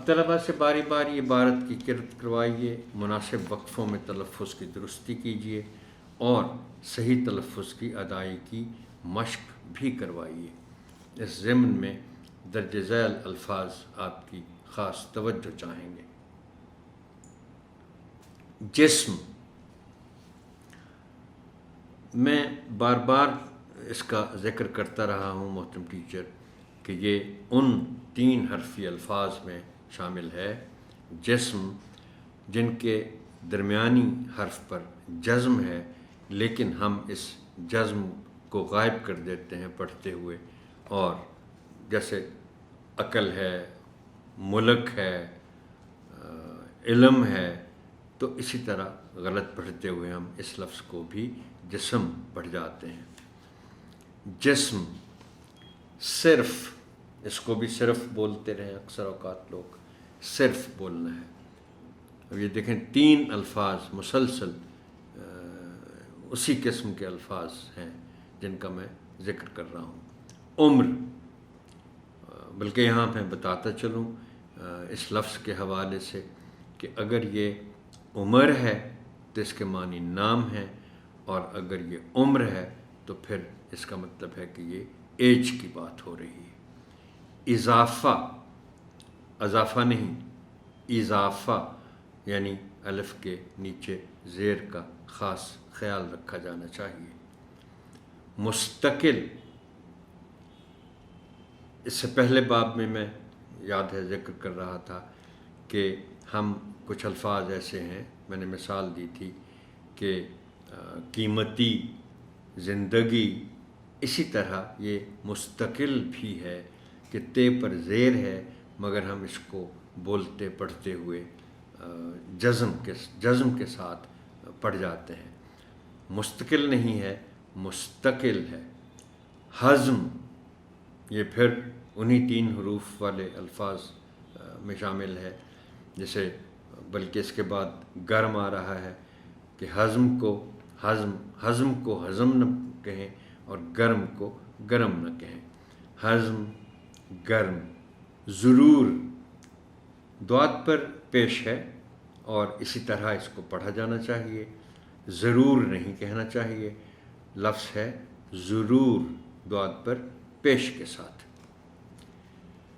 اب طلباء سے باری باری عبارت کی قرت کروائیے، مناسب وقفوں میں تلفظ کی درستی کیجیے اور صحیح تلفظ کی ادائیگی کی مشق بھی کروائیے۔ اس ضمن میں درج ذیل الفاظ آپ کی خاص توجہ چاہیں گے۔ جسم، میں بار بار اس کا ذکر کرتا رہا ہوں محترم ٹیچر کہ یہ ان 3 حرفی الفاظ میں شامل ہے، جسم، جن کے درمیانی حرف پر جزم ہے، لیکن ہم اس جزم کو غائب کر دیتے ہیں پڑھتے ہوئے، اور جیسے عقل ہے، ملک ہے، علم ہے، تو اسی طرح غلط پڑھتے ہوئے ہم اس لفظ کو بھی جسم پڑھ جاتے ہیں۔ جسم، صرف، اس کو بھی صرف بولتے رہے اکثر اوقات لوگ، صرف بولنا ہے۔ اب یہ دیکھیں 3 الفاظ مسلسل اسی قسم کے الفاظ ہیں جن کا میں ذکر کر رہا ہوں۔ عمر، بلکہ یہاں پہ بتاتا چلوں اس لفظ کے حوالے سے کہ اگر یہ عمر ہے تو اس کے معنی نام ہے، اور اگر یہ عمر ہے تو پھر اس کا مطلب ہے کہ یہ ایج کی بات ہو رہی ہے۔ اضافہ، اضافہ نہیں، اضافہ یعنی الف کے نیچے زیر کا خاص خیال رکھا جانا چاہیے۔ مستقل، اس سے پہلے باب میں یاد ہے ذکر کر رہا تھا کہ ہم کچھ الفاظ ایسے ہیں، میں نے مثال دی تھی کہ قیمتی، زندگی، اسی طرح یہ مستقل بھی ہے کہ تے پر زیر ہے مگر ہم اس کو بولتے پڑھتے ہوئے جزم کے ساتھ پڑھ جاتے ہیں۔ مستقل نہیں ہے، مستقل ہے۔ ہضم، یہ پھر انہی 3 حروف والے الفاظ میں شامل ہے، جیسے بلکہ اس کے بعد گرم آ رہا ہے کہ ہضم کو ہضم نہ کہیں اور گرم کو گرم نہ کہیں۔ ہضم، گرم۔ ضرور، دعات پر پیش ہے اور اسی طرح اس کو پڑھا جانا چاہیے، ضرور نہیں کہنا چاہیے۔ لفظ ہے ضرور، دعات پر پیش کے ساتھ۔